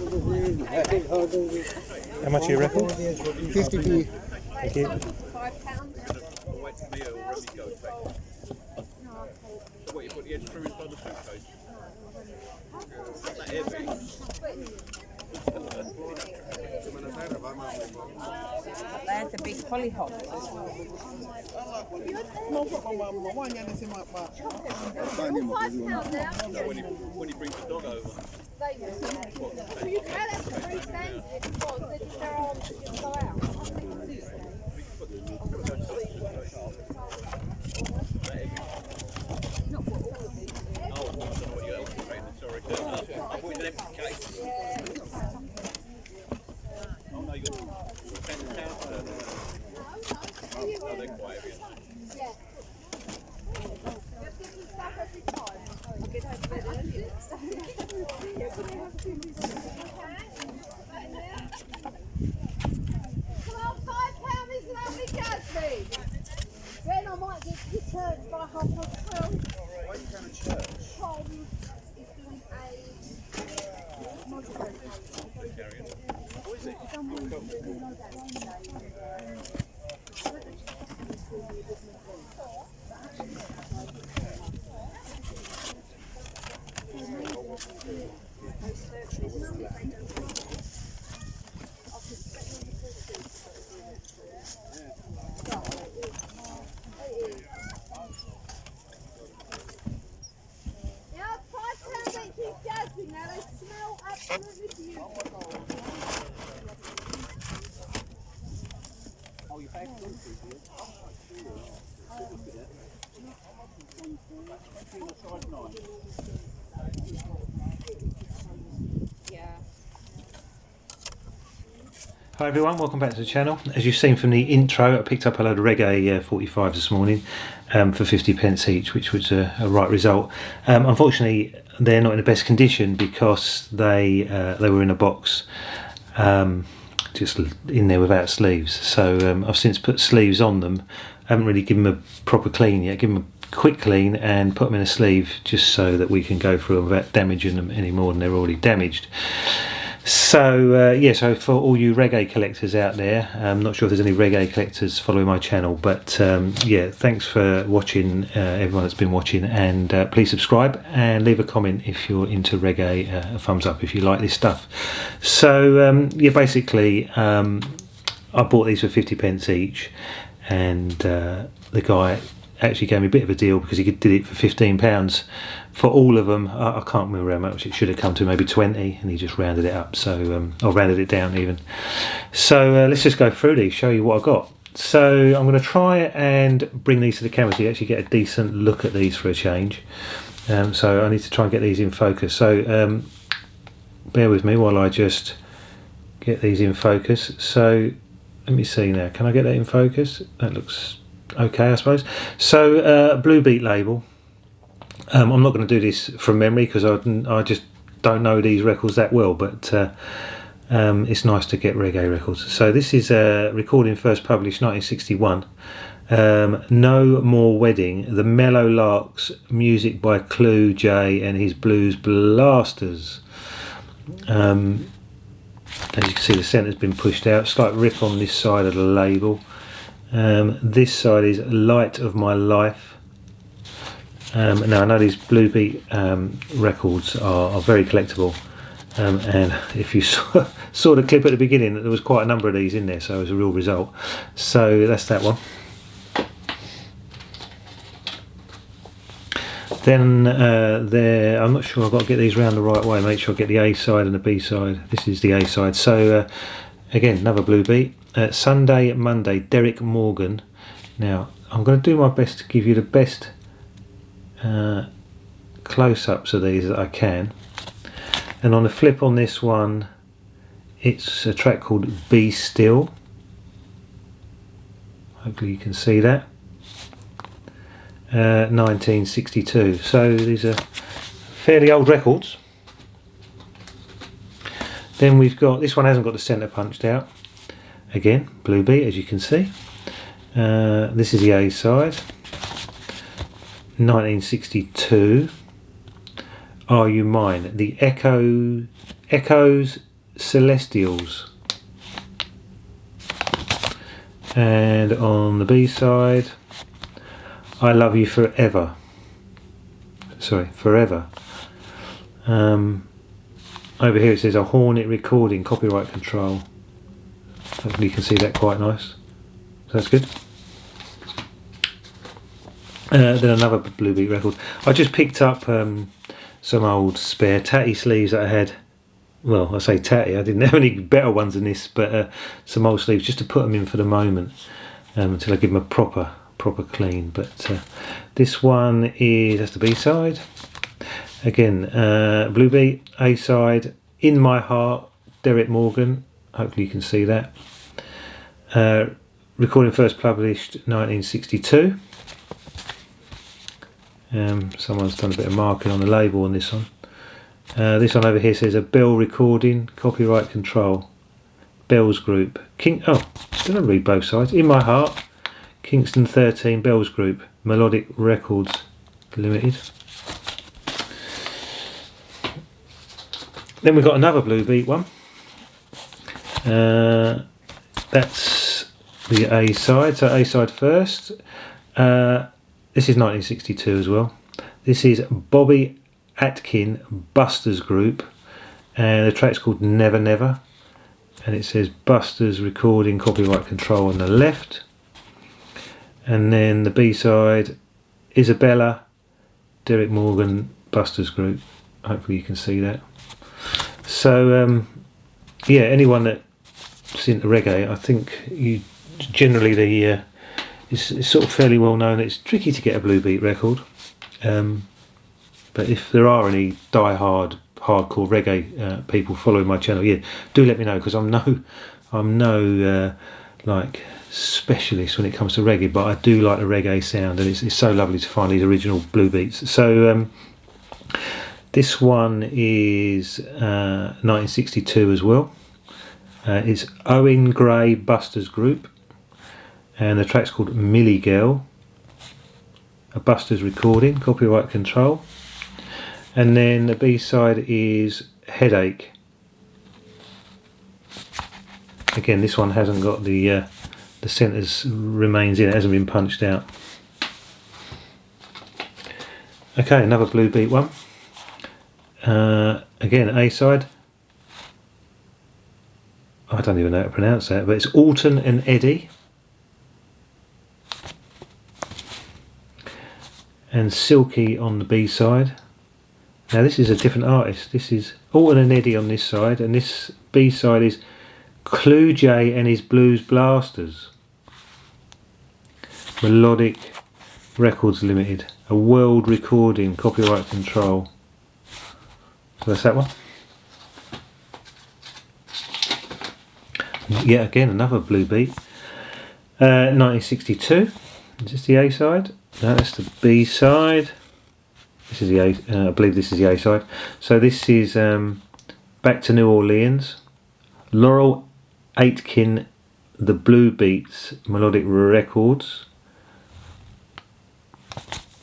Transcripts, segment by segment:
How much are your record? 50p. Thank you. What, you put the extra inside the suitcase? There's a big hollyhock. When he brings the dog over. You can actually stand it because they just their arms that just go out. Come on, £5 is lovely, Jasmine. Then I might get to church by 12:30. Why are you going to church? Tom is doing Yeah, £5 each is Jasmine. Now they smell absolutely beautiful. Oh, you packed those two, did you? Hi everyone, welcome back to the channel. As you've seen from the intro, I picked up a load of Reggae 45s this morning for 50p each, which was a right result. Unfortunately, they're not in the best condition because they were in a box just in there without sleeves. So I've since put sleeves on them. I haven't really given them a proper clean yet. Give them a quick clean and put them in a sleeve just so that we can go through them without damaging them any more than they're already damaged. So yeah, so for all you reggae collectors out there, I'm not sure if there's any reggae collectors following my channel, but yeah, thanks for watching, everyone that's been watching, and please subscribe and leave a comment if you're into reggae, a thumbs up if you like this stuff. So yeah, basically I bought these for 50p each, and the guy actually gave me a bit of a deal because he did it for £15 for all of them. I can't remember how much it should have come to, maybe 20, and he just rounded it up, so I rounded it down even. So let's just go through these, show you what I got. So I'm going to try and bring these to the camera so you actually get a decent look at these for a change. So I need to try and get these in focus, so bear with me while I just get these in focus. So let me see now, can I get that in focus? That looks okay, I suppose. So Blue Beat label. I'm not going to do this from memory because I just don't know these records that well, but it's nice to get reggae records. So this is recording first published 1961. No More Wedding, The Mellow Larks, music by Clue J and his Blues Blasters. As you can see, the centre's been pushed out. Slight rip on this side of the label. This side is Light of My Life. Now I know these Blue Beat records are very collectible, and if you saw the clip at the beginning, there was quite a number of these in there, so it was a real result. So that's that one. Then there, I'm not sure, I've got to get these round the right way, make sure I get the A side and the B side. This is the A side. So again, another Blue Beat. Sunday, Monday, Derek Morgan. Now I'm going to do my best to give you the best close-ups of these that I can, and on the flip on this one, it's a track called Be Still. Hopefully you can see that. 1962, so these are fairly old records. Then we've got, this one hasn't got the centre punched out, again Blue Beat, as you can see. This is the A side. 1962, Are You Mine? The Echoes Celestials. And on the B side, I Love You Forever. Sorry, Forever. Over here it says a Hornet recording, copyright control. Hopefully you can see that quite nice. So that's good. Then another Blue Beat record. I just picked up some old spare tatty sleeves that I had. Well, I say tatty, I didn't have any better ones than this, but some old sleeves just to put them in for the moment until I give them a proper clean. But this one is, that's the B side. Again, Blue Beat, A side, In My Heart, Derek Morgan. Hopefully you can see that. Recording first published 1962. Someone's done a bit of marking on the label on this one. This one over here says a Bell recording, copyright control. Bells Group. Did I read both sides? In My Heart, Kingston 13, Bells Group, Melodic Records Limited. Then we've got another Blue Beat one. That's the A side. So A side first. This is 1962 as well. This is Bobby Atkin Busters Group, and the track's called Never Never, and it says Busters recording, copyright control on the left. And then the B side, Isabella, Derek Morgan, Busters Group. Hopefully you can see that. So yeah, anyone that's into reggae, I think you generally it's sort of fairly well known. It's tricky to get a Blue Beat record, but if there are any die-hard hardcore reggae people following my channel, yeah, do let me know, because I'm no like specialist when it comes to reggae, but I do like the reggae sound, and it's so lovely to find these original Blue Beats. So this one is 1962 as well. It's Owen Gray Busters Group, and the track's called Millie Girl, a Busters recording, copyright control. And then the B side is Headache. Again, this one hasn't got the centres remains in, it hasn't been punched out. Okay, another Blue Beat one. Again, A side. I don't even know how to pronounce that, but it's Alton and Eddie. And Silky on the B side. Now this is a different artist. This is Alton and Eddie on this side, and this B side is Clue J and his Blues Blasters. Melodic Records Limited, a world recording, copyright control. So that's that one. Yeah, again another Blue Beat. 1962. Is this the A side? No, that's the B side. This is the A. I believe this is the A side. So this is Back to New Orleans. Laurel Aitken, the Blue Beats, Melodic Records.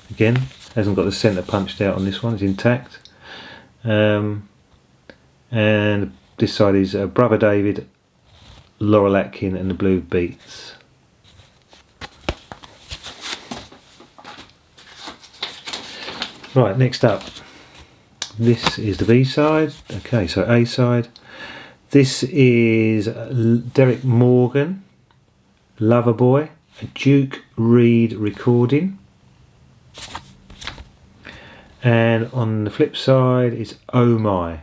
Again, hasn't got the centre punched out on this one. It's intact. And this side is Brother David, Laurel Atkin and the Blue Beats. Right, next up, this is the B side. Okay, so A side. This is Derek Morgan, Loverboy, a Duke Reed recording. And on the flip side is Oh My,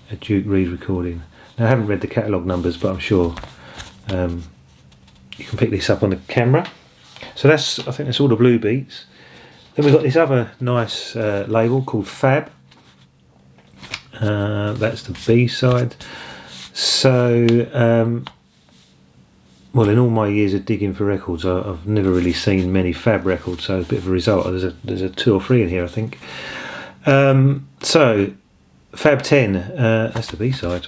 a Duke Reed recording. Now I haven't read the catalogue numbers, but I'm sure you can pick this up on the camera. So I think that's all the Blue Beats. Then we've got this other nice label called Fab. That's the B side. So well, in all my years of digging for records, I've never really seen many Fab records, so it's a bit of a result. There's a 2 or 3 in here, I think. So Fab 10, that's the B side.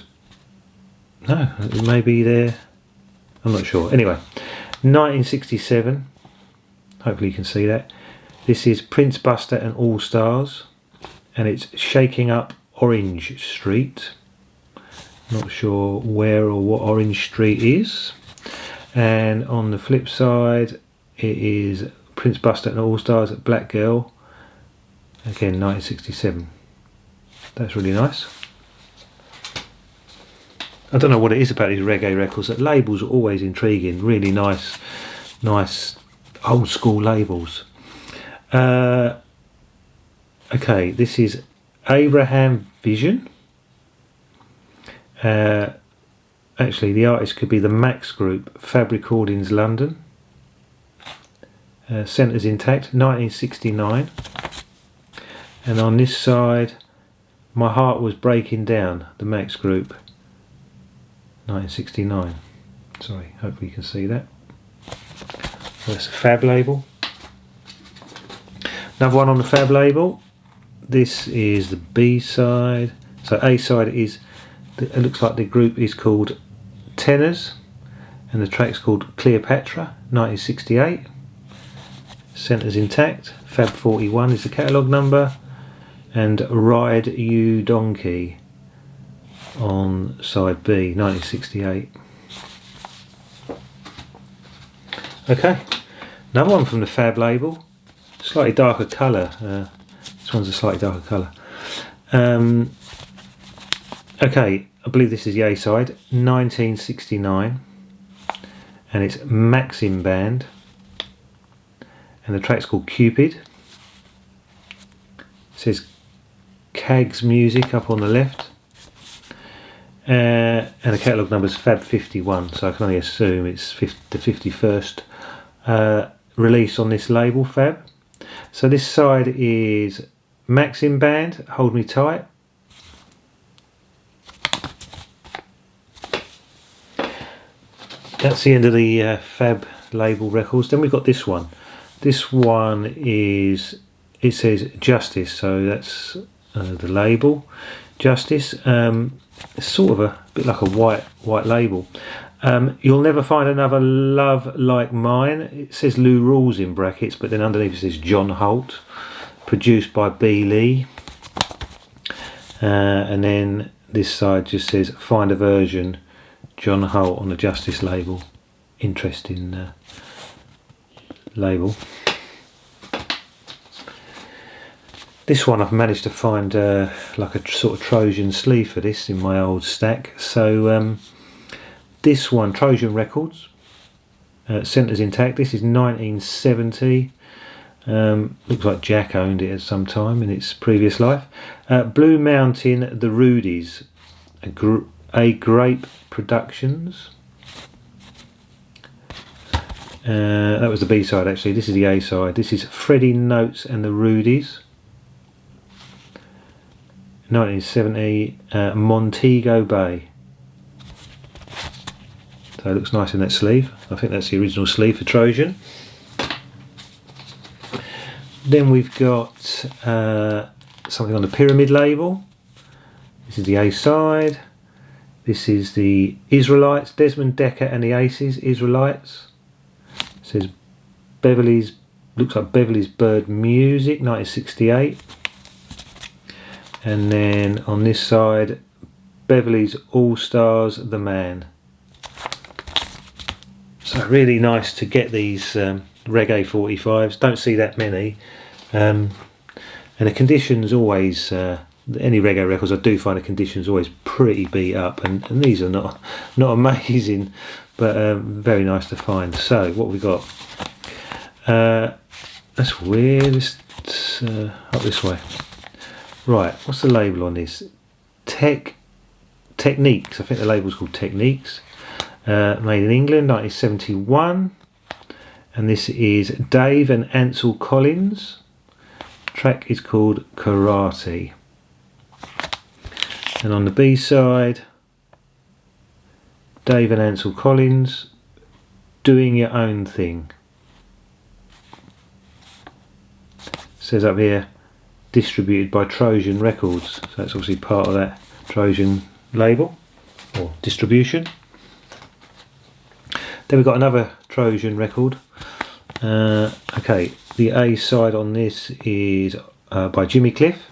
No, it may be there. I'm not sure. Anyway, 1967. Hopefully you can see that. This is Prince Buster and All Stars, and it's Shaking Up Orange Street. Not sure where or what Orange Street is. And on the flip side, it is Prince Buster and All Stars at Black Girl. Again, 1967. That's really nice. I don't know what it is about these reggae records. That labels are always intriguing. Really nice old school labels. Okay, this is Abraham Vision. Actually, the artist could be the Max Group, Fab Recordings, London. Centres intact, 1969. And on this side, My Heart Was Breaking Down, the Max Group, 1969. Sorry, hopefully you can see that. So that's a Fab label. Another one on the Fab label. This is the B side. So A side is, it looks like the group is called Tenors, and the track's called Cleopatra, 1968. Centres intact. Fab 41 is the catalogue number, and Ride You Donkey on side B, 1968. Okay, another one from the Fab label, slightly darker colour. This one's a slightly darker colour. Okay, I believe this is the A side, 1969, and it's Maxim Band, and the track's called Cupid. It says Cags Music up on the left, and the catalogue number is Fab 51, so I can only assume it's the 51st release on this label, Fab. So this side is Maxim Band, Hold Me Tight. That's the end of the Fab label records. Then we've got this one. This one is, it says Justice, so that's the label, Justice. It's sort of a bit like a white label. You'll never find another love like mine. It says Lou Rawls in brackets, but then underneath it says John Holt, produced by B. Lee. And then this side just says find a version, John Holt on the Justice label. Interesting label. This one I've managed to find like a sort of Trojan sleeve for this in my old stack. So this one, Trojan Records, centres intact. This is 1970. Looks like Jack owned it at some time in its previous life. Blue Mountain, The Rudies, A Grape Productions. That was the B side actually. This is the A side. This is Freddie Notes and the Rudies, 1970. Montego Bay. So it looks nice in that sleeve. I think that's the original sleeve for Trojan. Then we've got something on the Pyramid label. This is the A side. This is the Israelites, Desmond Decker and the Aces, Israelites. It says Beverly's, looks like Beverly's Bird Music, 1968. And then on this side, Beverly's All Stars, The Man. So really nice to get these Reggae 45s. Don't see that many. And the condition's always, any Reggae records I do find the condition's always pretty beat up, and these are not amazing, but very nice to find. So what we got? That's weird. It's up this way. Right, what's the label on this? Techniques. I think the label's called Techniques. Made in England, 1971. And this is Dave and Ansel Collins. Track is called Karate. And on the B side, Dave and Ansel Collins, Doing Your Own Thing. Says up here, distributed by Trojan Records. So that's obviously part of that Trojan label or distribution. Then we've got another Trojan record. Okay, the A side on this is by Jimmy Cliff,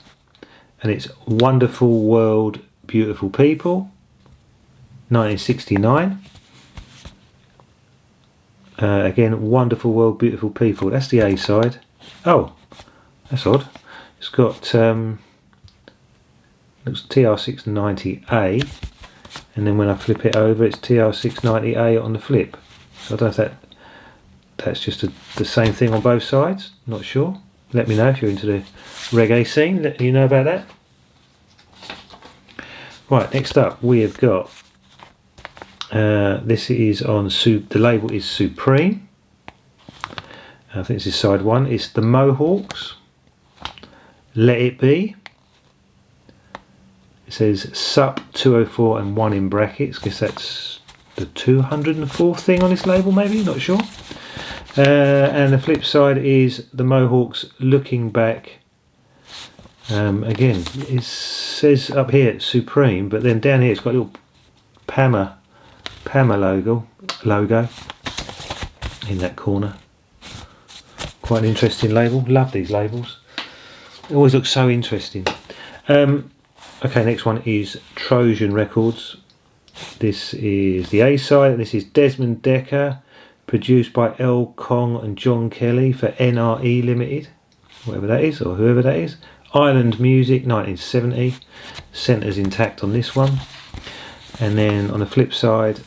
and it's Wonderful World, Beautiful People, 1969. Again, Wonderful World, Beautiful People. That's the A side. Oh, that's odd. It's got looks TR690A, and then when I flip it over, it's TR690A on the flip. So I don't know if that's just the same thing on both sides. Not sure. Let me know if you're into the reggae scene. Let you know about that. Right, next up we have got this is on the label is Supreme. I think this is side one. It's the Mohawks. Let It Be. It says SUP 204 and 1 in brackets. Guess that's the 204th thing on this label, maybe, not sure. And the flip side is the Mohawks Looking Back. Again, it says up here Supreme, but then down here it's got a little Pama logo in that corner. Quite an interesting label. Love these labels. It always looks so interesting. Okay, next one is Trojan Records. This is the A side, and this is Desmond Decker, produced by L. Kong and John Kelly for NRE Limited, whatever that is, or whoever that is. Island Music, 1970. Centres intact on this one. And then on the flip side,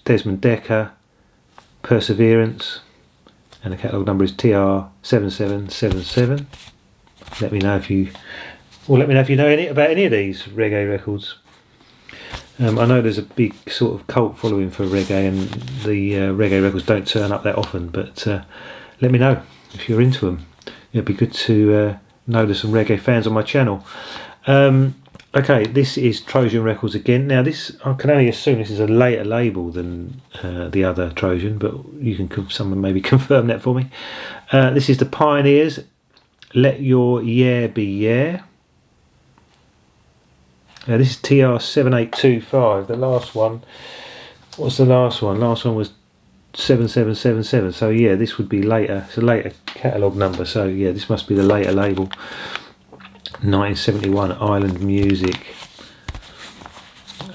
Desmond Decker, Perseverance, and the catalogue number is TR7777. Let me know if you know about any of these reggae records. I know there's a big sort of cult following for reggae, and the reggae records don't turn up that often, but let me know if you're into them. It'd be good to know there's some reggae fans on my channel. Okay, this is Trojan Records again. Now this, I can only assume this is a later label than the other Trojan, but you can someone maybe confirm that for me. This is the Pioneers, Let Your Yeah Be Yeah. This is TR7825. The last one, what's the last one? Last one was 7777. So yeah, this would be later. It's a later catalogue number. So yeah, this must be the later label. 1971 Island Music.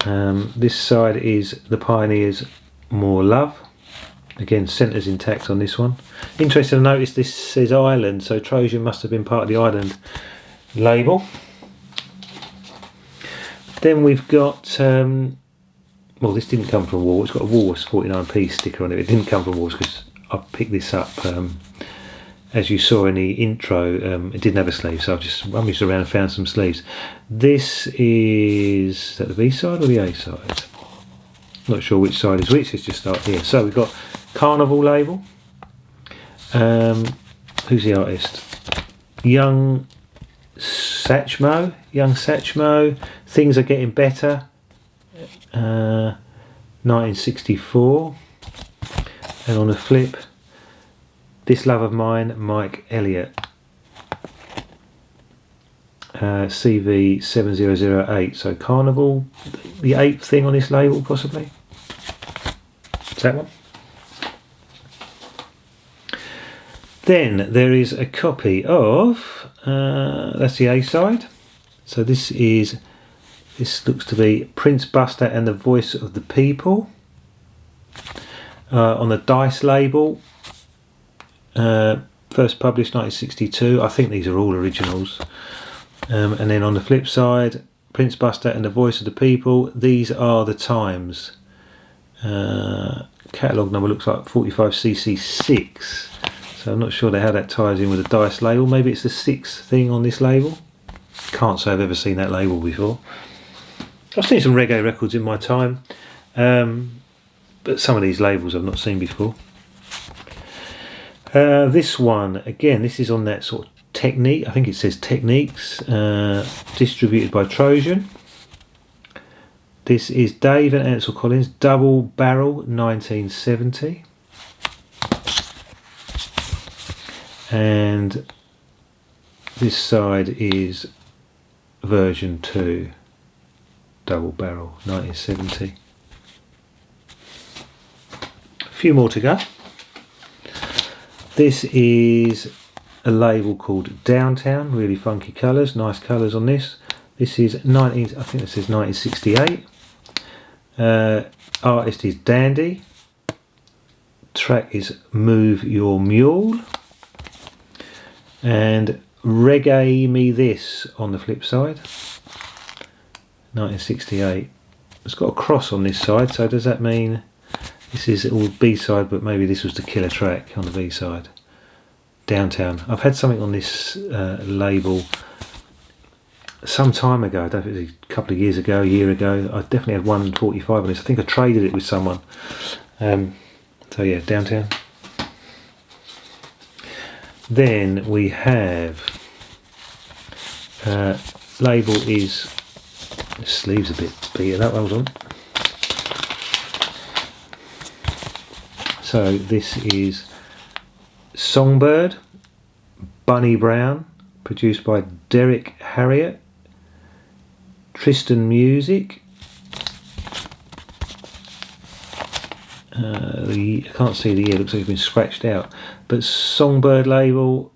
This side is the Pioneers, More Love. Again, centres intact on this one. Interesting to notice this says Island, so Trojan must have been part of the Island label. Then we've got, well, this didn't come from Walls. It's got a Walls 49p sticker on it. It didn't come from Walls because I picked this up, as you saw in the intro. It didn't have a sleeve, so I've just rummaged around and found some sleeves. This is that the B side or the A side? Not sure which side is which. Let's just start here. So we've got Carnival label. Who's the artist? Young Satchmo. Things Are Getting Better. 1964. And on the flip, This Love of Mine, Mike Elliott. CV7008. So Carnival, the 8th thing on this label, possibly. Is that one? Then there is a copy of, that's the A side. So this looks to be Prince Buster and the Voice of the People. On the Dice label. First published 1962. I think these are all originals. And then on the flip side, Prince Buster and the Voice of the People. These Are the Times. Catalogue number looks like 45cc6. So I'm not sure how that ties in with the Dice label. Maybe it's the 6th thing on this label. Can't say I've ever seen that label before. I've seen some reggae records in my time, but some of these labels I've not seen before. This one, again, this is on that sort of Technique, I think it says Techniques, distributed by Trojan. This is Dave and Ansel Collins, Double Barrel, 1970. And this side is version 2, Double Barrel, 1970. A few more to go. This is a label called Downtown, really funky colours, nice colours on this. This is I think this is 1968. Artist is Dandy. Track is Move Your Mule. And Reggae Me This on the flip side. 1968. It's got a cross on this side, so does that mean this is all B-side, but maybe this was the killer track on the B-side? Downtown. I've had something on this label some time ago. I don't know if it was a couple of years ago, a year ago. I definitely had 145 on this. I think I traded it with someone. So yeah, Downtown. Then we have label is, the sleeve's a bit beaten up, hold on. So this is Songbird, Bunny Brown, produced by Derek Harriott, Tristan Music. I can't see the year, looks like it's been scratched out. But Songbird label,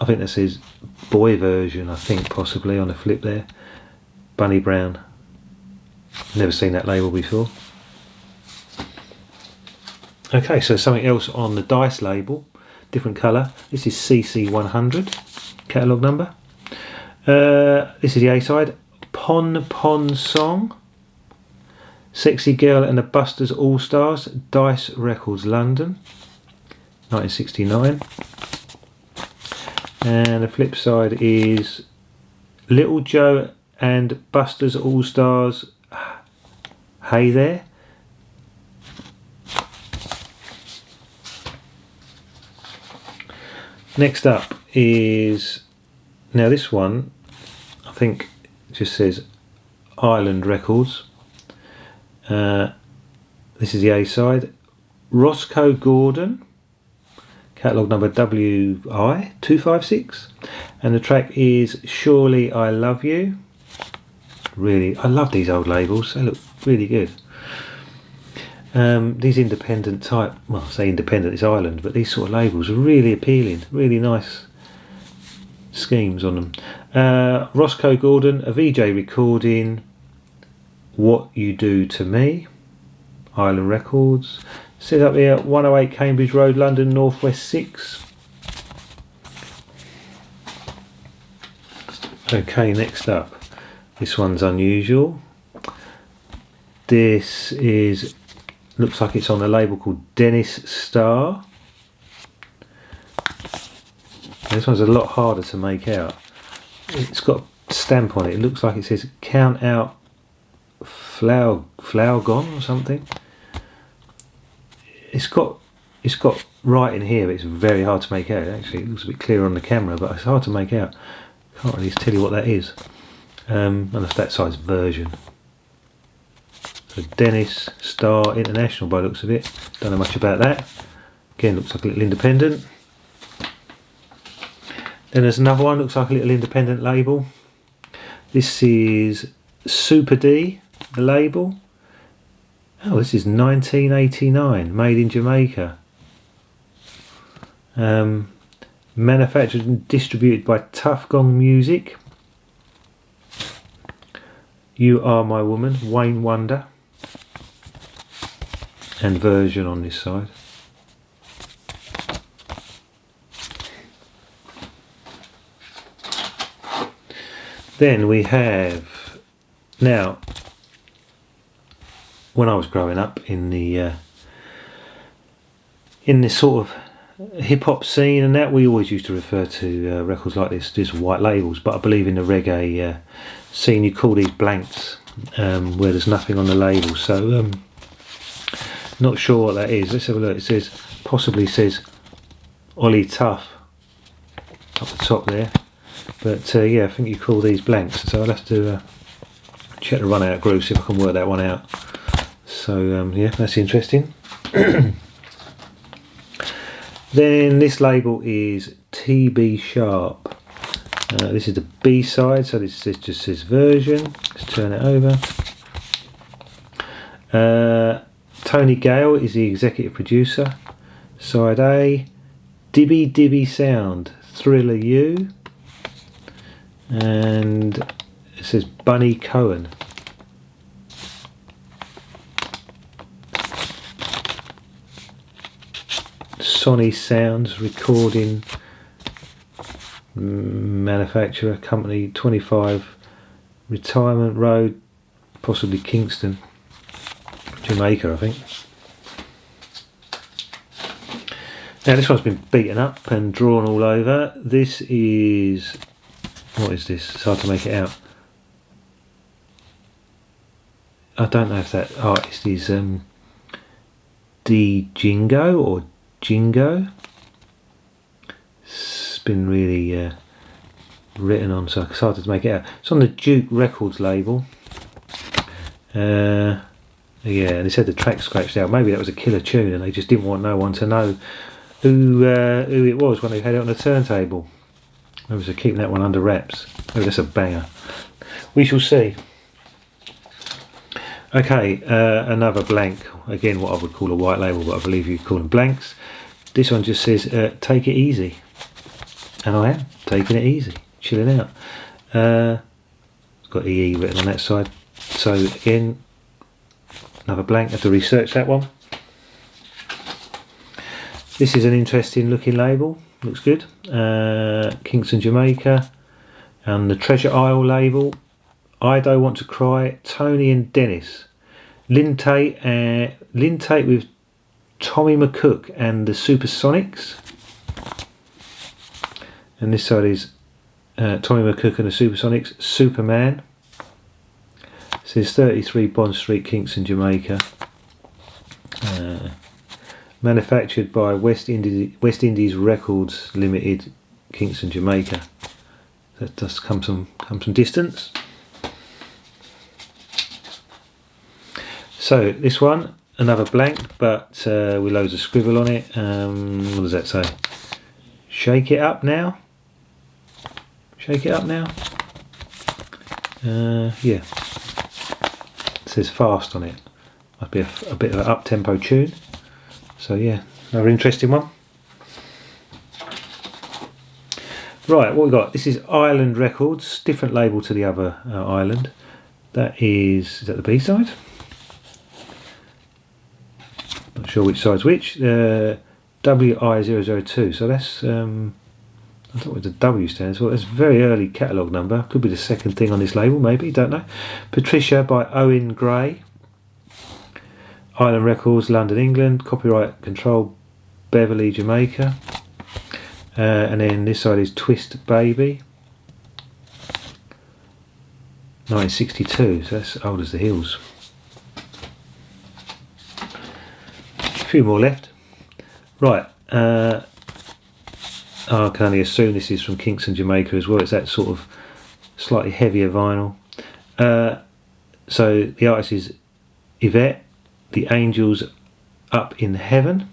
I think that says boy version, I think possibly on the flip there. Bunny Brown. Never seen that label before. Okay, so something else on the Dice label, different colour. This is CC100, catalogue number. This is the A-side, Pon Pon Song, Sexy Girl and the Busters All Stars, Dice Records London, 1969. And the flip side is Little Joe and Busters All Stars, Hey There. Next up is, now this one I think just says Island Records. This is the A-side, Roscoe Gordon, catalogue number WI256, and the track is Surely I Love You. Really, I love these old labels, they look really good. These independent type, well I say independent, it's Ireland, but these sort of labels are really appealing, really nice schemes on them. Roscoe Gordon, a VJ recording, What You Do To Me, Island Records, set up here, 108 Cambridge Road, London, Northwest 6. Okay, next up, this one's unusual. This is, looks like it's on a label called Dennis Star. This one's a lot harder to make out. It's got a stamp on it. It looks like it says Count Out Flower Gone or something. It's got writing here, but it's very hard to make out. Actually, it looks a bit clearer on the camera, but it's hard to make out. Can't really tell you what that is. Unless that size version. So Dennis Star International by the looks of it. Don't know much about that. Again, looks like a little independent. Then there's another one, looks like a little independent label. This is Super D, the label. Oh, this is 1989, made in Jamaica. Manufactured and distributed by Tough Gong Music. You Are My Woman, Wayne Wonder. And version on this side. Then we have, now, when I was growing up in the sort of hip hop scene and that, we always used to refer to records like this as white labels, but I believe in the reggae scene you call these blanks, where there's nothing on the label. So not sure what that is. Let's have a look. It says, possibly says Ollie Tough up the top there. But yeah, I think you call these blanks, so I'll have to check the run out groove, see if I can work that one out. So yeah, that's interesting. Then this label is TB Sharp. This is the B side, so this just says version. Let's turn it over. Tony Gale is the executive producer. Side A, Dibby Dibby Sound, Thriller You, and it says Bunny Cohen. Sony Sounds recording manufacturer company, 25 Retirement Road, possibly Kingston, Jamaica, I think. Now this one's been beaten up and drawn all over. This is, what is this? It's hard to make it out. I don't know if that artist is D Jingo or Jingo. It's been really written on, so it's hard to make it out. It's on the Duke Records label. Yeah, and they said the track scratched out. Maybe that was a killer tune and they just didn't want no one to know who it was when they had it on the turntable. Maybe they're keeping that one under wraps. Maybe that's a banger. We shall see. Okay, another blank. Again, what I would call a white label, but I believe you call them blanks. This one just says, take it easy. And I am taking it easy, chilling out. It's got EE written on that side. So again, another blank. I have to research that one. This is an interesting looking label. Looks good. Kingston, Jamaica. And the Treasure Isle label. I Don't Want to Cry, Tony and Dennis. Lynn Tate with Tommy McCook and the Supersonics. And this side is Tommy McCook and the Supersonics, Superman. It says 33 Bond Street, Kingston, Jamaica. Manufactured by West Indies Records Limited, Kingston, Jamaica. That does come some distance. So this one, another blank, but with loads of scribble on it. What does that say? Shake it up now. Shake it up now. Yeah. It says fast on it. Must be a bit of an up-tempo tune. So yeah, another interesting one. Right, what we got? This is Island Records, different label to the other Island. That is that the B side? Not sure which side's which. WI002. So that's I don't know what the W stands for. That's a very early catalogue number. Could be the second thing on this label, maybe. Don't know. Patricia by Owen Gray. Island Records, London, England. Copyright control, Beverly, Jamaica. And then this side is Twist Baby, 1962. So that's old as the hills. A few more left. Right. I can only assume this is from Kingston, Jamaica as well. It's that sort of slightly heavier vinyl. So the artist is Yvette, The Angels Up in Heaven.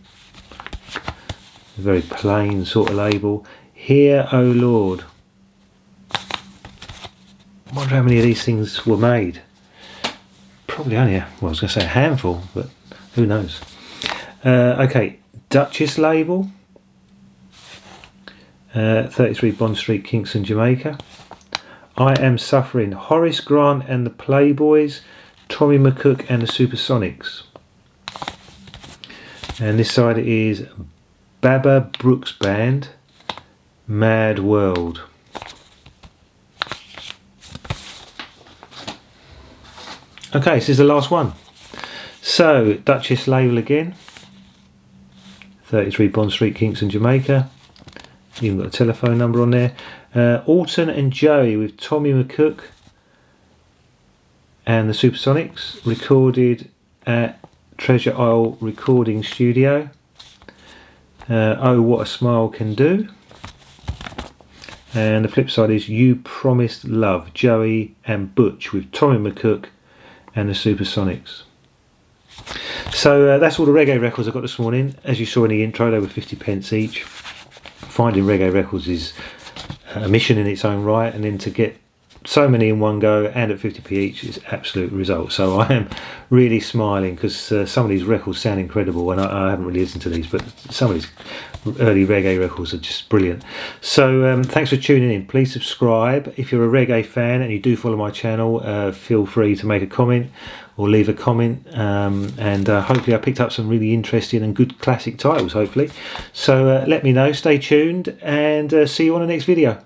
A very plain sort of label. Here, oh Lord. I wonder how many of these things were made. Probably only, I was going to say a handful, but who knows. Okay, Duchess label. 33 Bond Street, Kingston, Jamaica. I Am Suffering, Horace Grant and the Playboys, Tommy McCook and the Supersonics. And this side is Baba Brooks Band, Mad World. Okay, this is the last one. So, Duchess label again. 33 Bond Street, Kingston, Jamaica. Even got a telephone number on there. Alton and Joey with Tommy McCook and the Supersonics, recorded at Treasure Isle Recording Studio. Oh What a Smile Can Do. And the flip side is You Promised Love, Joey and Butch with Tommy McCook and the Supersonics. So that's all the reggae records I got this morning. As you saw in the intro, they were 50p each. Finding reggae records is a mission in its own right, and then to get so many in one go and at 50p each is absolute result. So I am really smiling because some of these records sound incredible, and I haven't really listened to these, but some of these early reggae records are just brilliant. So thanks for tuning in. Please subscribe. If you're a reggae fan and you do follow my channel, feel free to make a comment or leave a comment, and hopefully I picked up some really interesting and good classic titles, hopefully. So let me know, stay tuned, and see you on the next video.